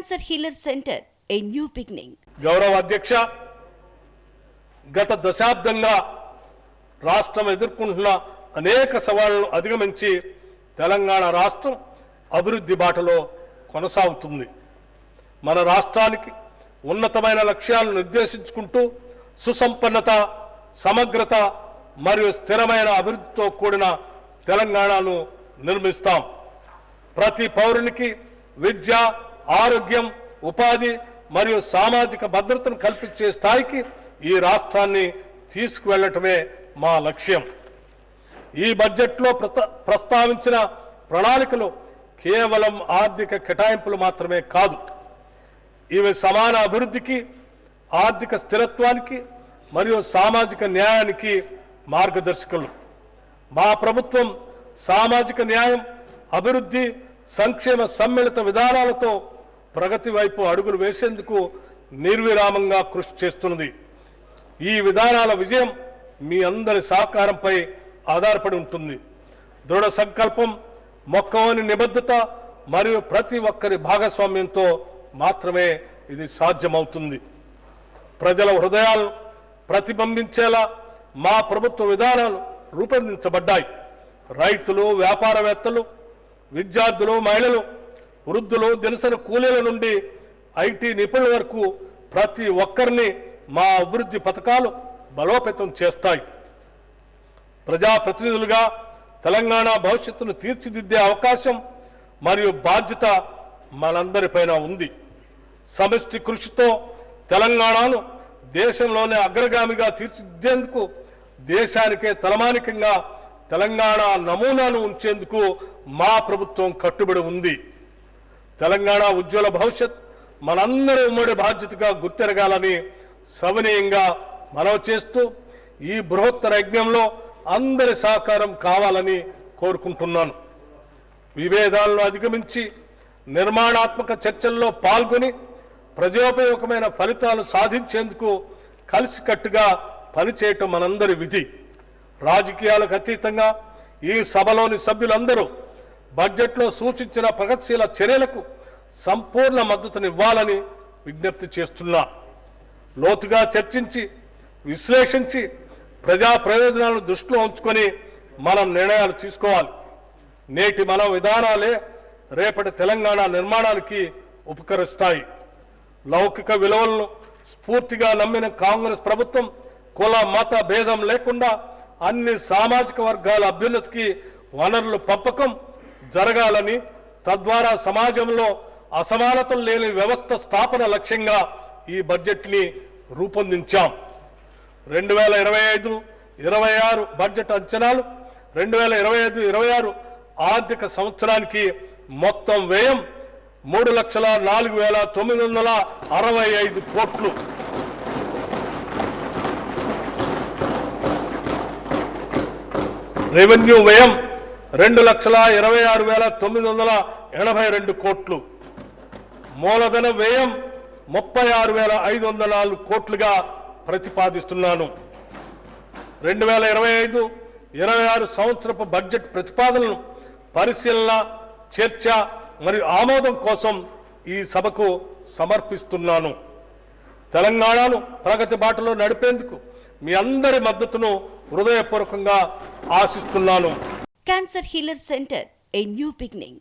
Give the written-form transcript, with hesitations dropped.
Cancer Healer Center, a new beginning. గౌరవ అధ్యక్ష, గత దశాబ్దంగా రాష్ట్రం ఎదుర్కొంటున్న అనేక సవాళ్లను అధిగమించి తెలంగాణ రాష్ట్రం అభివృద్ధి బాటలో కొనసాగుతుంది. మన రాష్ట్రానికి ఉన్నతమైన లక్ష్యాలను నిర్దేశించుకుంటూ సుసంపన్నత, సమగ్రత మరియు స్థిరమైన అభివృద్ధితో కూడిన తెలంగాణను నిర్మిస్తాం. ప్రతి పౌరునికి విద్య, ఆరోగ్యం, ఉపాధి మరియు సామాజిక భద్రతను కల్పించే స్థాయికి ఈ రాష్ట్రాన్ని తీసుకువెళ్లటమే మా లక్ష్యం. ఈ బడ్జెట్లో ప్రస్తావించిన ప్రణాళికలు కేవలం ఆర్థిక కేటాయింపులు మాత్రమే కాదు, ఇవి సమాన అభివృద్ధికి, ఆర్థిక స్థిరత్వానికి మరియు సామాజిక న్యాయానికి మార్గదర్శకులు. మా ప్రభుత్వం సామాజిక న్యాయం, అభివృద్ధి, సంక్షేమ సమ్మిళిత విధానాలతో ప్రగతి వైపు అడుగులు వేసేందుకు నిర్విరామంగా కృషి చేస్తున్నది. ఈ విధానాల విజయం మీ అందరి సహకారంపై ఆధారపడి ఉంటుంది. దృఢ సంకల్పం, మొక్కవోని నిబద్ధత మరియు ప్రతి ఒక్కరి భాగస్వామ్యంతో మాత్రమే ఇది సాధ్యమవుతుంది. ప్రజల హృదయాలను ప్రతిబింబించేలా మా ప్రభుత్వ విధానాలు రూపొందించబడ్డాయి. రైతులు, వ్యాపారవేత్తలు, విద్యార్థులు, మహిళలు, వృద్ధులు, దినసరి కూలీల నుండి ఐటీ నిపుణుల వరకు ప్రతి ఒక్కరిని మా అభివృద్ధి పథకాలు బలోపేతం చేస్తాయి. ప్రజాప్రతినిధులుగా తెలంగాణ భవిష్యత్తును తీర్చిదిద్దే అవకాశం మరియు బాధ్యత మనందరిపైన ఉంది. సమిష్టి కృషితో తెలంగాణను దేశంలోనే అగ్రగామిగా తీర్చిదిద్దేందుకు, దేశానికే తలమానికంగా తెలంగాణ నమూనాను ఉంచేందుకు మా ప్రభుత్వం కట్టుబడి ఉంది. తెలంగాణ ఉజ్వల భవిష్యత్ మనందరి ఉమ్మడి బాధ్యతగా గుర్తెరగాలని సవినయంగా మనవి చేస్తూ ఈ బృహత్తర యజ్ఞంలో అందరి సహకారం కావాలని కోరుకుంటున్నాను. విభేదాలను అధిగమించి నిర్మాణాత్మక చర్చల్లో పాల్గొని ప్రజోపయోగమైన ఫలితాలు సాధించేందుకు కలిసికట్టుగా పనిచేయటం మనందరి విధి. రాజకీయాలకు అతీతంగా ఈ సభలోని సభ్యులందరూ బడ్జెట్లో సూచించిన ప్రగతిశీల చర్యలకు సంపూర్ణ మద్దతునివ్వాలని విజ్ఞప్తి చేస్తున్నా. లోతుగా చర్చించి, విశ్లేషించి, ప్రజా ప్రయోజనాలను దృష్టిలో ఉంచుకొని మనం నిర్ణయాలు తీసుకోవాలి. నేటి మన విధానాలే రేపటి తెలంగాణ నిర్మాణానికి ఉపకరిస్తాయి. లౌకిక విలువలను స్ఫూర్తిగా నమ్మిన కాంగ్రెస్ ప్రభుత్వం కుల మత భేదం లేకుండా అన్ని సామాజిక వర్గాల అభ్యున్నతికి వనరుల పంపకం జరగాలని, తద్వారా సమాజంలో అసమానతలు లేని వ్యవస్థ స్థాపన లక్ష్యంగా ఈ బడ్జెట్ని రూపొందించాం. 2025-26 బడ్జెట్ అంచనాలు 2025-26 ఆర్థిక సంవత్సరానికి మొత్తం వ్యయం 3,04,965 కోట్లు. రెవెన్యూ వ్యయం 2,26,982 కోట్లు. మూలధన వ్యయం 36,504 కోట్లుగా ప్రతిపాదిస్తున్నాను. 2025-26 సంవత్సరపు బడ్జెట్ ప్రతిపాదనలను పరిశీలన, చర్చ మరియు ఆమోదం కోసం ఈ సభకు సమర్పిస్తున్నాను. తెలంగాణను ప్రగతి బాటలో నడిపేందుకు మీ అందరి మద్దతును హృదయపూర్వకంగా ఆశిస్తున్నాను. Cancer Healer Center, a new beginning.